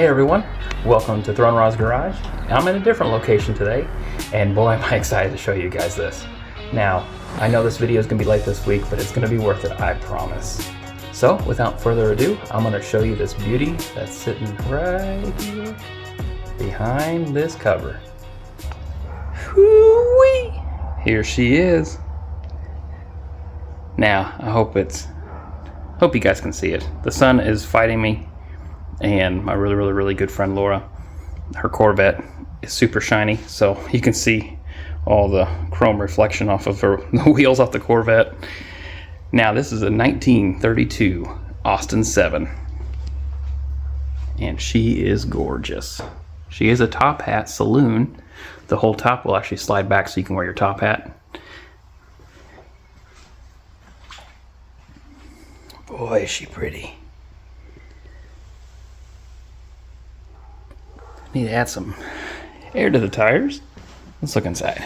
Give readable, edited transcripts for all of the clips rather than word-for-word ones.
Hey everyone, welcome to Throne Raw's Garage. I'm in a different location today, and boy am I excited to show you guys this. Now, I know this video is going to be late this week, but it's going to be worth it, I promise. So, without further ado, I'm going to show you this beauty that's sitting right here behind this cover. Whoo-wee! Here she is. Now, I hope you guys can see it. The sun is fighting me, and my really good friend Laura, her Corvette is super shiny, so you can see all the chrome reflection off of the wheels off the Corvette. Now this is a 1932 Austin 7, and she is gorgeous. She is a top hat saloon. The whole top will actually slide back so you can wear your top hat. Boy, is she pretty. Need to add some air to the tires. Let's look inside.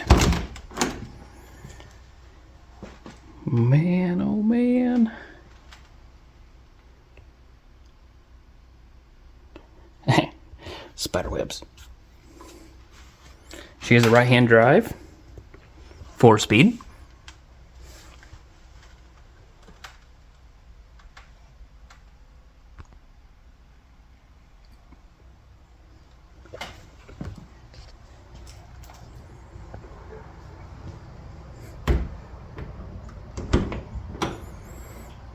Man, oh man. Spider webs. She has a right-hand drive, 4-speed.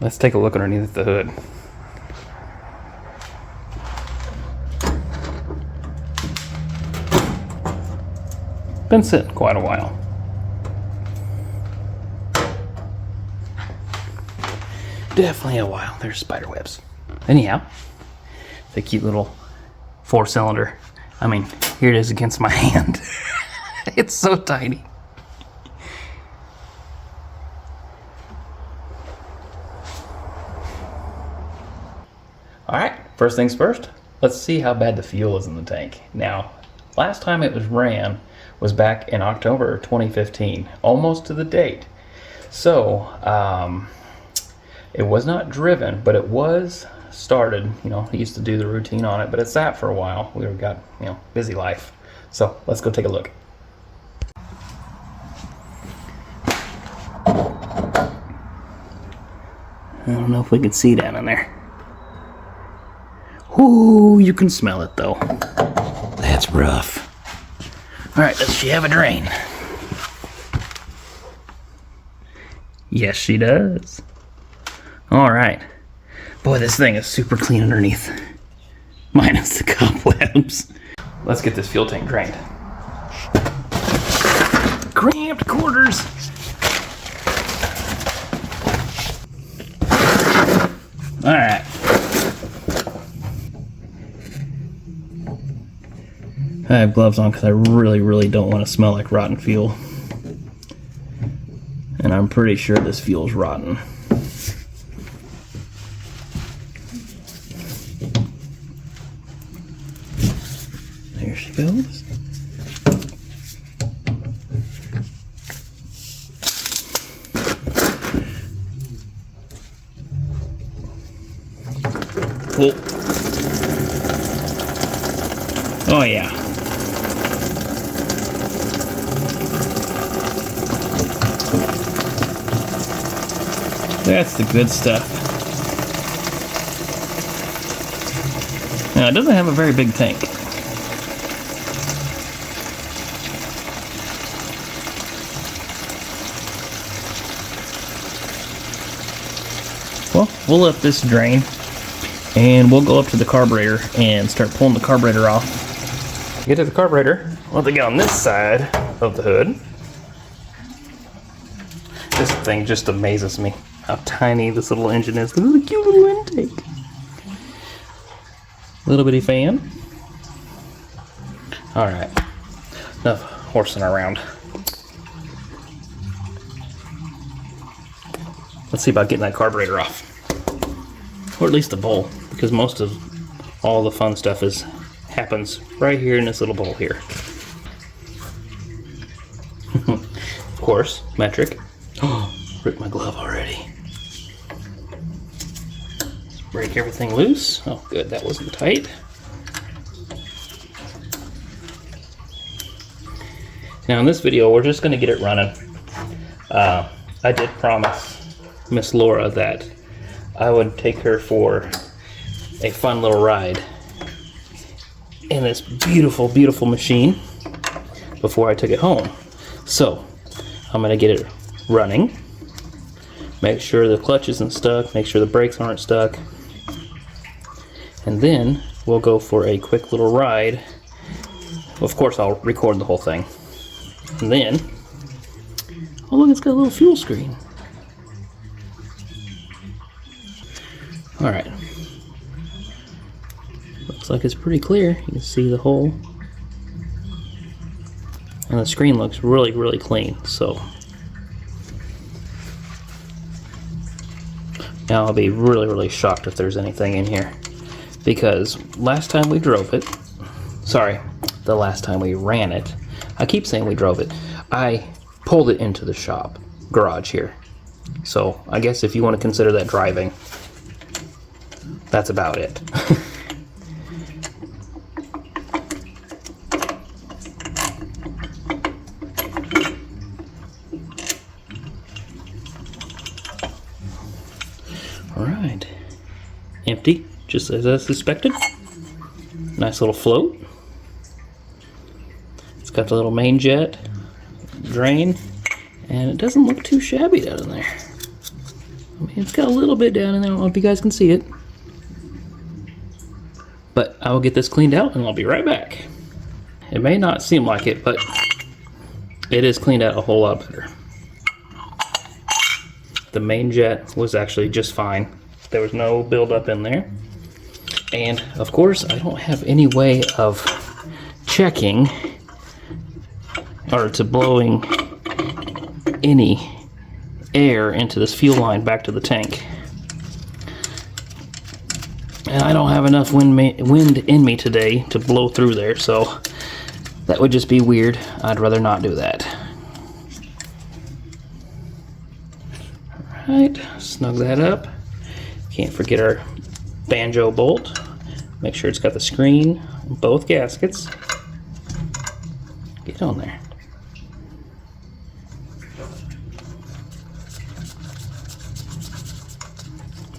Let's take a look underneath the hood. Been sitting quite a while. Definitely a while. There's spider webs. Anyhow, the cute little 4-cylinder. I mean, here it is against my hand. It's so tiny. Alright, first things first, let's see how bad the fuel is in the tank. Now, last time it was ran was back in October 2015, almost to the date. So, it was not driven, but it was started. You know, he used to do the routine on it, but it sat for a while. We got, busy life. So, let's go take a look. I don't know if we can see that in there. Ooh, you can smell it though. That's rough. Alright, does she have a drain? Yes, she does. Alright. Boy, this thing is super clean underneath. Minus the cobwebs. Let's get this fuel tank drained. Cramped quarters. Alright. I have gloves on because I really don't want to smell like rotten fuel. And I'm pretty sure this fuel's rotten. There she goes. Whoa. Oh yeah. That's the good stuff. Now, it doesn't have a very big tank. Well, we'll let this drain, and we'll go up to the carburetor and start pulling the carburetor off. Get to the carburetor, we'll have to get on this side of the hood. This thing just amazes me. How tiny this little engine is. Look at the cute little intake. Little bitty fan. Alright. Enough horsing around. Let's see about getting that carburetor off. Or at least the bowl. Because most of all the fun stuff happens right here in this little bowl here. Of course, metric. Oh, ripped my glove already. Break everything loose. Oh good, that wasn't tight. Now in this video, we're just going to get it running. I did promise Miss Laura that I would take her for a fun little ride in this beautiful, beautiful machine before I took it home. So I'm going to get it running, make sure the clutch isn't stuck, make sure the brakes aren't stuck, and then we'll go for a quick little ride. Of course, I'll record the whole thing. And then, oh look, it's got a little fuel screen. Alright. Looks like it's pretty clear. You can see the hole. And the screen looks really, really clean. So now I'll be really, really shocked if there's anything in here. Because last time we drove it, sorry, the last time we ran it, I keep saying we drove it, I pulled it into the shop garage here. So I guess if you want to consider that driving, that's about it. Alright, empty, just as I suspected. Nice little float. It's got the little main jet, drain, and it doesn't look too shabby down in there. I mean, it's got a little bit down in there, I don't know if you guys can see it. But I will get this cleaned out and I'll be right back. It may not seem like it, but it is cleaned out a whole lot better. The main jet was actually just fine. There was no buildup in there. And of course, I don't have any way of checking or to blowing any air into this fuel line back to the tank. And I don't have enough wind in me today to blow through there, so that would just be weird. I'd rather not do that. Alright, snug that up. Can't forget our banjo bolt. Make sure it's got the screen on both gaskets. Get on there.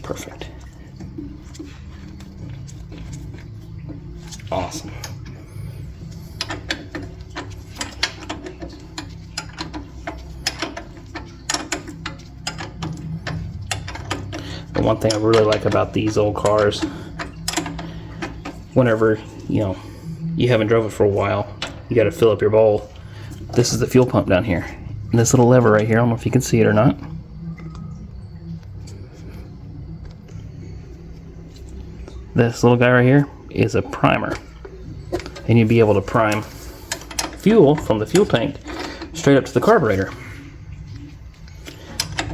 Perfect. Awesome. The one thing I really like about these old cars, whenever you haven't drove it for a while, you got to fill up your bowl. This is the fuel pump down here, and this little lever right here, I don't know if you can see it or not. This little guy right here is a primer, and you'd be able to prime fuel from the fuel tank straight up to the carburetor,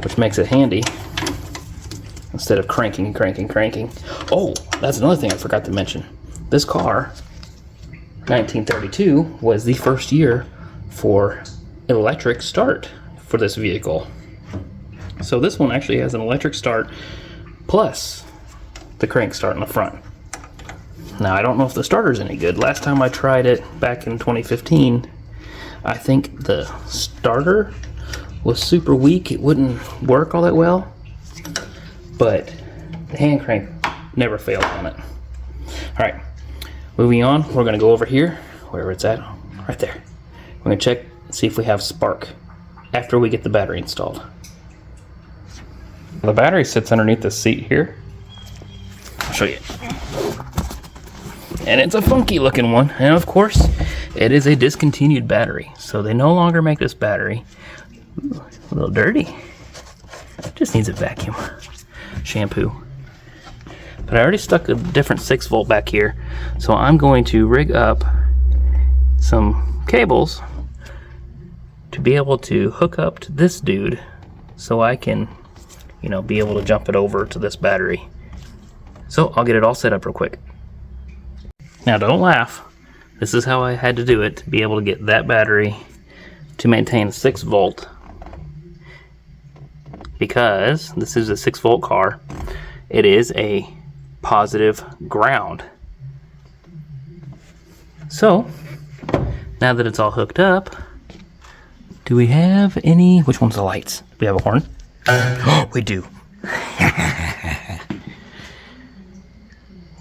which makes it handy instead of cranking and cranking and cranking. Oh, that's another thing I forgot to mention. This car, 1932, was the first year for electric start for this vehicle. So this one actually has an electric start plus the crank start in the front. Now I don't know if the starter's any good. Last time I tried it back in 2015, I think the starter was super weak. It wouldn't work all that well, but the hand crank never failed on it. Alright, moving on, we're going to go over here, wherever it's at, right there. We're going to check and see if we have spark after we get the battery installed. The battery sits underneath the seat here. I'll show you. And it's a funky looking one, and of course it is a discontinued battery, so they no longer make this battery. Ooh, a little dirty. Just needs a vacuum. Shampoo. But I already stuck a different 6-volt back here, so I'm going to rig up some cables to be able to hook up to this dude so I can, be able to jump it over to this battery. So I'll get it all set up real quick. Now don't laugh. This is how I had to do it to be able to get that battery to maintain 6 volt. Because this is a 6-volt car, it is a positive ground. So now that it's all hooked up, Do we have any? Which one's the lights? Do we have a horn? Oh, we do.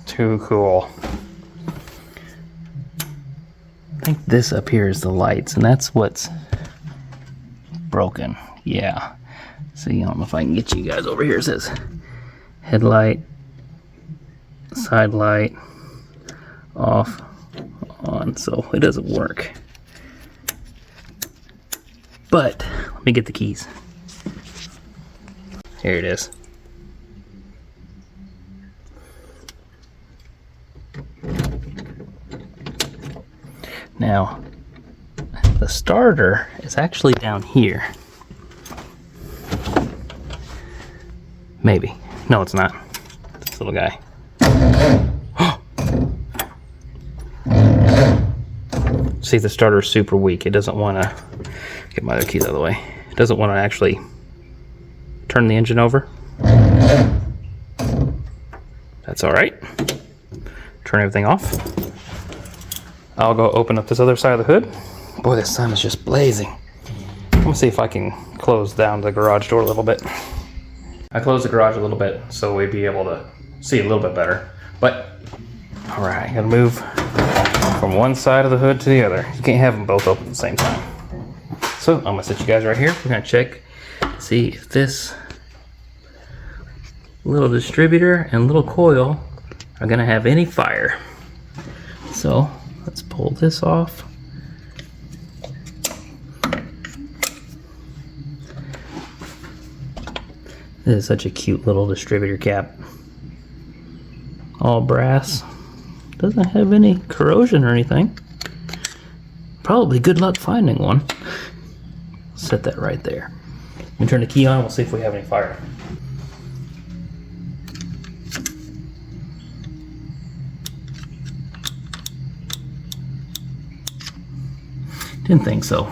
Too cool. I think this up here is the lights, and that's what's broken. Yeah. See, I don't know if I can get you guys over here. It says headlight, side light, off, on, so it doesn't work. But let me get the keys. Here it is. Now, the starter is actually down here. Maybe. No, it's not. This little guy. See, the starter is super weak. It doesn't want to get my other keys out of the way. It doesn't want to actually turn the engine over. That's all right. Turn everything off. I'll go open up this other side of the hood. Boy, this sun is just blazing. I'm gonna see if I can close down the garage door a little bit. I closed the garage a little bit so we'd be able to see a little bit better. But, all right, gotta move from one side of the hood to the other. You can't have them both open at the same time. So I'm gonna sit you guys right here. We're gonna check to see if this little distributor and little coil are gonna have any fire. So let's pull this off. This is such a cute little distributor cap. All brass. Doesn't have any corrosion or anything. Probably good luck finding one. Set that right there. Let me turn the key on, we'll see if we have any fire. Didn't think so.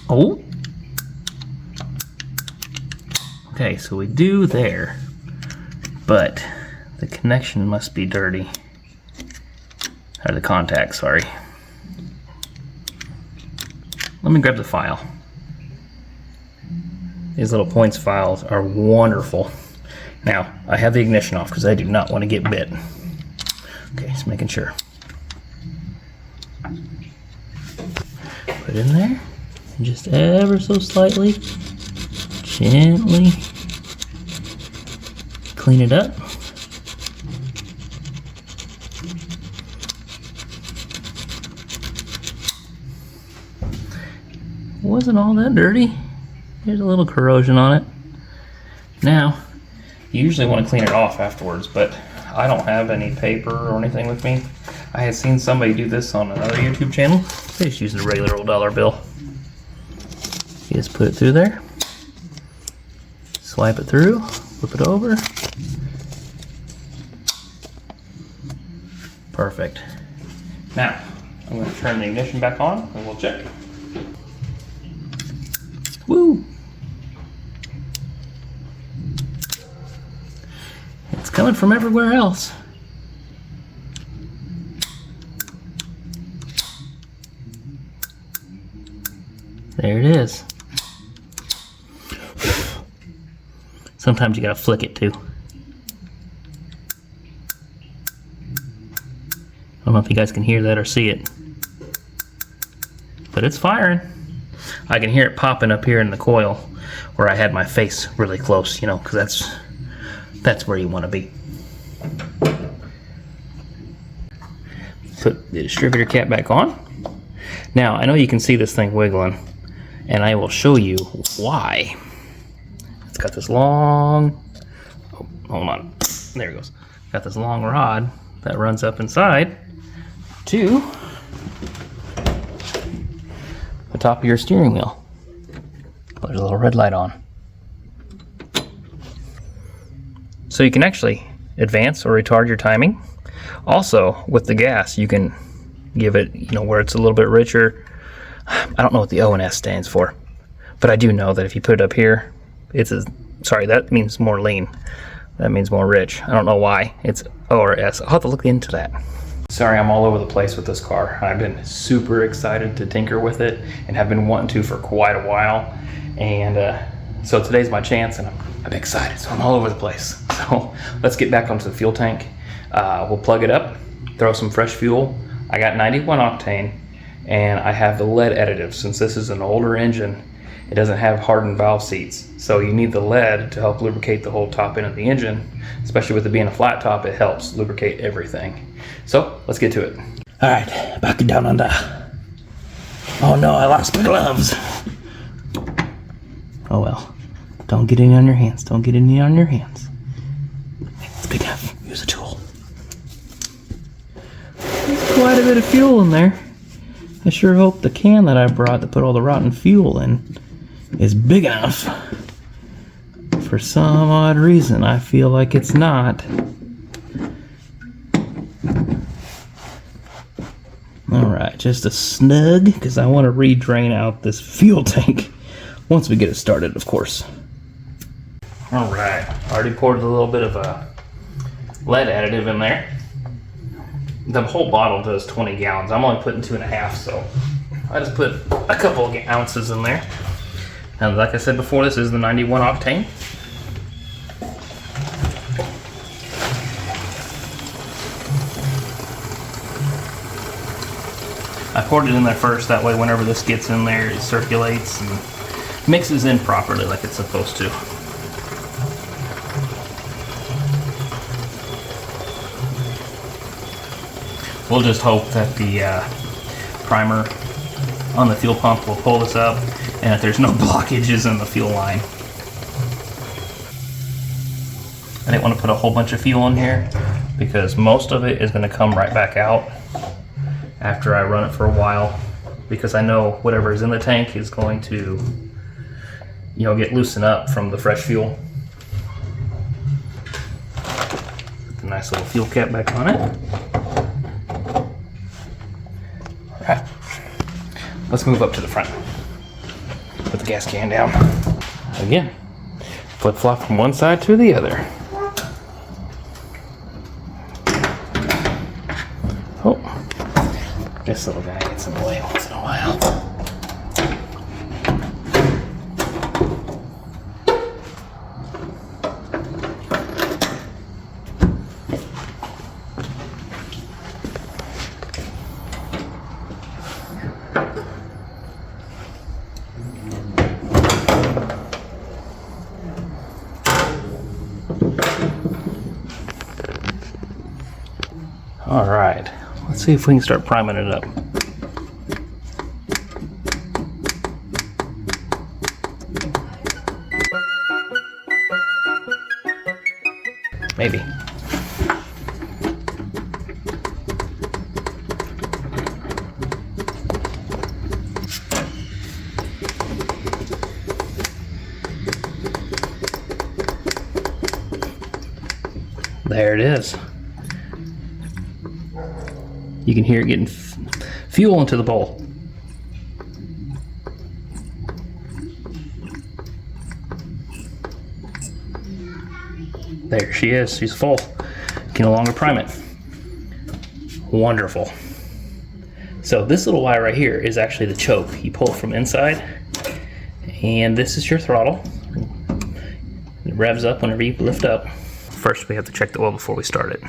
Oh! Okay, so we do there, but the connection must be dirty. Or the contact, sorry. Let me grab the file. These little points files are wonderful. Now, I have the ignition off because I do not want to get bit. Okay, just making sure. Put it in there, and just ever so slightly, gently clean it up. Wasn't all that dirty. There's a little corrosion on it. Now, you usually want to clean it off afterwards, but I don't have any paper or anything with me. I had seen somebody do this on another YouTube channel. They're just using a regular old dollar bill. You just put it through there, swipe it through, flip it over. Perfect. Now, I'm going to turn the ignition back on and we'll check. Woo! It's coming from everywhere else. There it is. Sometimes you gotta flick it too. I don't know if you guys can hear that or see it, but it's firing. I can hear it popping up here in the coil where I had my face really close, you know, because that's where you want to be. Put the distributor cap back on. Now, I know you can see this thing wiggling, and I will show you why. It's got this long, oh, hold on, there it goes. Got this long rod that runs up inside to the top of your steering wheel. There's a little red light on. So you can actually advance or retard your timing. Also, with the gas, you can give it, you know, where it's a little bit richer. I don't know what the O and S stands for, but I do know that if you put it up here, sorry, that means more lean. That means more rich. I don't know why it's O or S. I'll have to look into that. Sorry, I'm all over the place with this car. I've been super excited to tinker with it and have been wanting to for quite a while. And so today's my chance, and I'm excited, so I'm all over the place. So let's get back onto the fuel tank. We'll plug it up, throw some fresh fuel. I got 91 octane, and I have the lead additive. Since this is an older engine, it doesn't have hardened valve seats. So you need the lead to help lubricate the whole top end of the engine. Especially with it being a flat top, it helps lubricate everything. So let's get to it. All right, back down under. Oh no, I lost my gloves. Oh well, don't get any on your hands. Don't get any on your hands. It's big enough. Use a tool. There's quite a bit of fuel in there. I sure hope the can that I brought to put all the rotten fuel in is big enough. For some odd reason, I feel like it's not. Alright, just a snug, because I want to re-drain out this fuel tank once we get it started, of course. Alright, already poured a little bit of lead additive in there. The whole bottle does 20 gallons. I'm only putting 2.5, so I just put a couple of ounces in there. And like I said before, this is the 91 octane. I poured it in there first, that way whenever this gets in there, it circulates and mixes in properly like it's supposed to. We'll just hope that the primer on the fuel pump will pull this up and that there's no blockages in the fuel line. I didn't want to put a whole bunch of fuel in here because most of it is going to come right back out after I run it for a while, because I know whatever is in the tank is going to, you know, get loosened up from the fresh fuel. Put the nice little fuel cap back on it. Alright, let's move up to the front. Put the gas can down. Again, flip-flop from one side to the other. Oh, this little guy gets in the way once in a while. All right, let's see if we can start priming it up. Maybe. There it is. You can hear it getting fuel into the bowl. There she is. She's full. You can no longer prime it. Wonderful. So this little wire right here is actually the choke. You pull it from inside, and this is your throttle. It revs up whenever you lift up. First, we have to check the oil before we start it.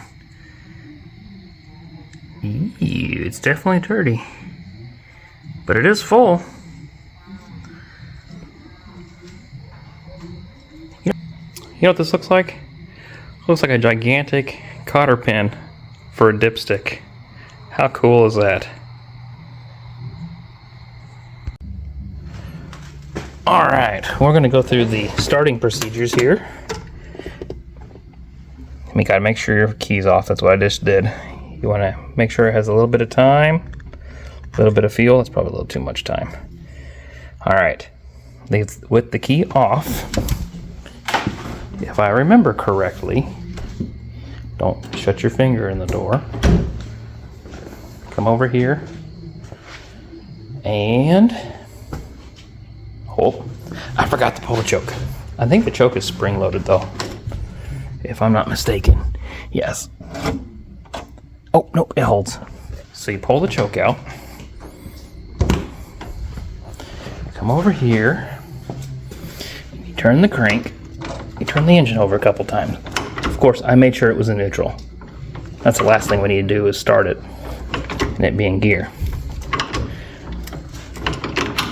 Ew, it's definitely dirty, but it is full. You know what this looks like? It looks like a gigantic cotter pin for a dipstick. How cool is that? Alright, we're going to go through the starting procedures here. You gotta make sure your key's off. That's what I just did. You want to make sure it has a little bit of time, a little bit of fuel. That's probably a little too much time. All right, with the key off, if I remember correctly, don't shut your finger in the door. Come over here and, oh, I forgot to pull the choke. I think the choke is spring-loaded though, if I'm not mistaken. Yes. Oh, no, it holds. So you pull the choke out. Come over here. You turn the crank. You turn the engine over a couple times. Of course, I made sure it was in neutral. That's the last thing we need to do is start it and it be in gear.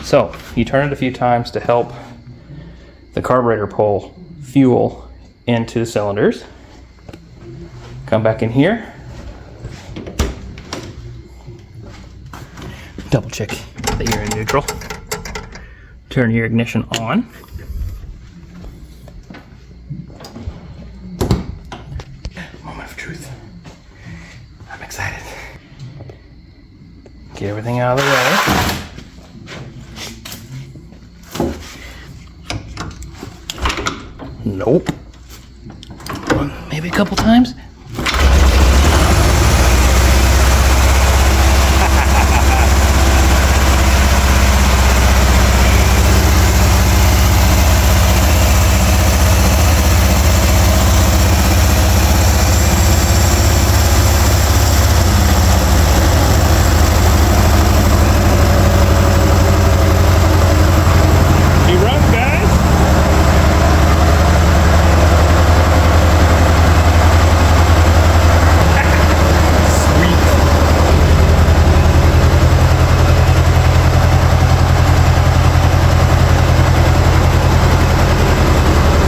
So you turn it a few times to help the carburetor pull fuel into the cylinders. Come back in here. Double check that you're in neutral. Turn your ignition on. Moment of truth. I'm excited. Get everything out of the way. Nope. Maybe a couple times.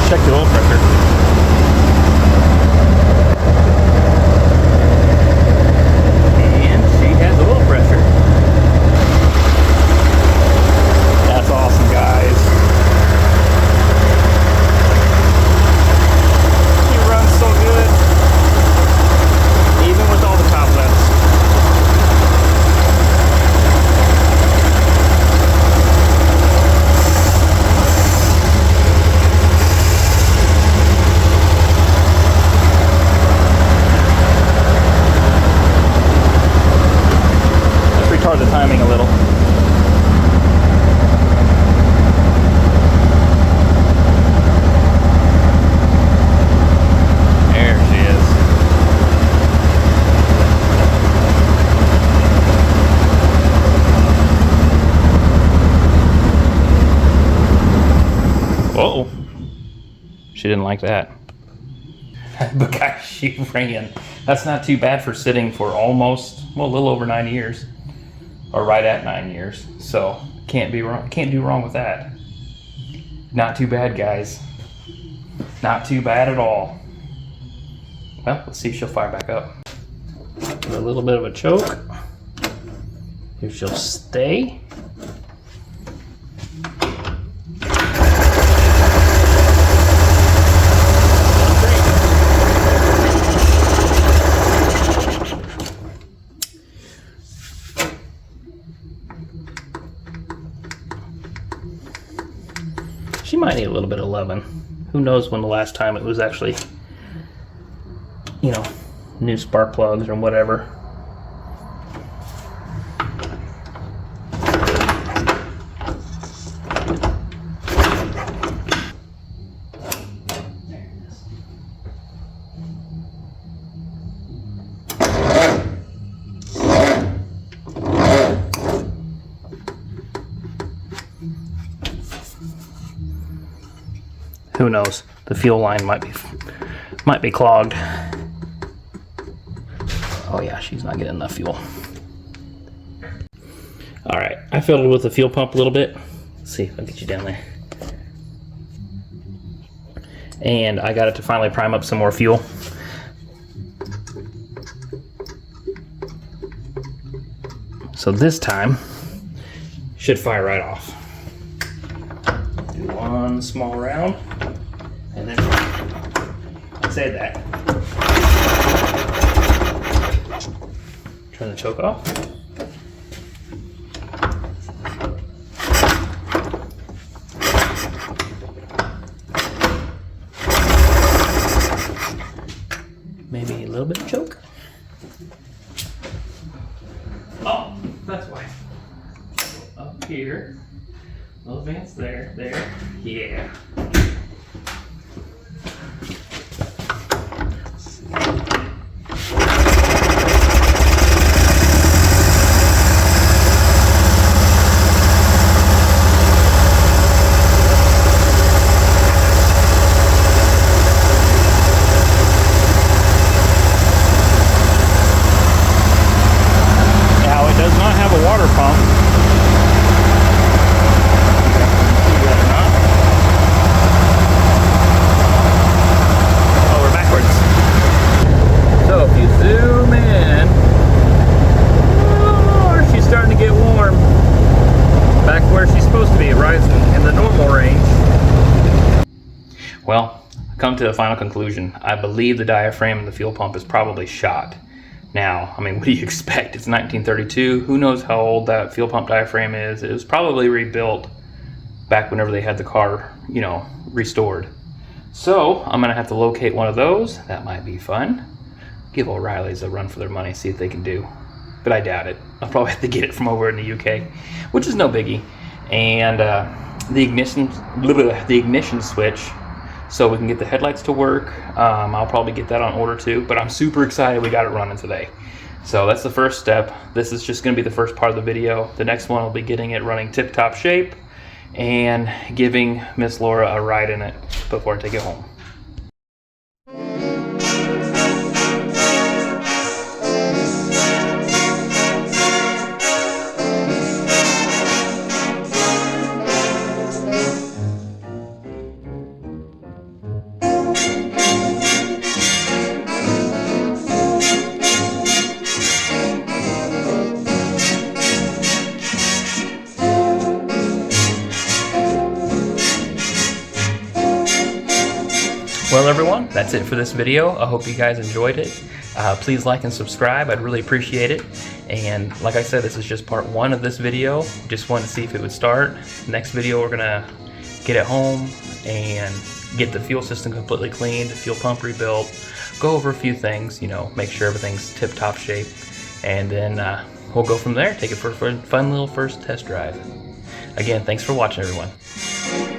Check the oil pressure. And she has oil pressure. That's awesome, guys. She runs so good, even with all the top lifts. The timing a little. There she is. Uh-oh. She didn't like that. But guys, she ran. That's not too bad for sitting for almost, well, a little over 9 years. Or right at 9 years, so can't be wrong. Can't do wrong with that. Not too bad, guys. Not too bad at all. Well, let's see if she'll fire back up. Give her a little bit of a choke. If she'll stay. She might need a little bit of loving. Who knows when the last time it was actually, you know, new spark plugs or whatever. Who knows? The fuel line might be clogged. Oh yeah, she's not getting enough fuel. All right, I filled it with the fuel pump a little bit. Let's see if I can get you down there. And I got it to finally prime up some more fuel. So this time, should fire right off. Do one small round, and then I say that. Turn the choke off. Maybe a little bit of choke. Oh, that's why. Up here. Little vents there. Yeah. come to the final conclusion. I believe the diaphragm in the fuel pump is probably shot. Now, I mean, what do you expect? It's 1932. Who knows how old that fuel pump diaphragm is? It was probably rebuilt back whenever they had the car, you know, restored. So I'm gonna have to locate one of those. That might be fun. Give O'Reilly's a run for their money, see if they can do. But I doubt it. I'll probably have to get it from over in the UK, which is no biggie. And the ignition switch, so we can get the headlights to work. I'll probably get that on order too, but I'm super excited we got it running today. So that's the first step. This is just gonna be the first part of the video. The next one will be getting it running tip-top shape and giving Miss Laura a ride in it before I take it home. Well, everyone, that's it for this video. I hope you guys enjoyed it. Please like and subscribe. I'd really appreciate it. And like I said, this is just part one of this video. Just wanted to see if it would start. Next video, we're gonna get it home and get the fuel system completely cleaned, the fuel pump rebuilt, go over a few things, you know, make sure everything's tip-top shape, and then we'll go from there, take it for a fun little first test drive. Again, thanks for watching, everyone.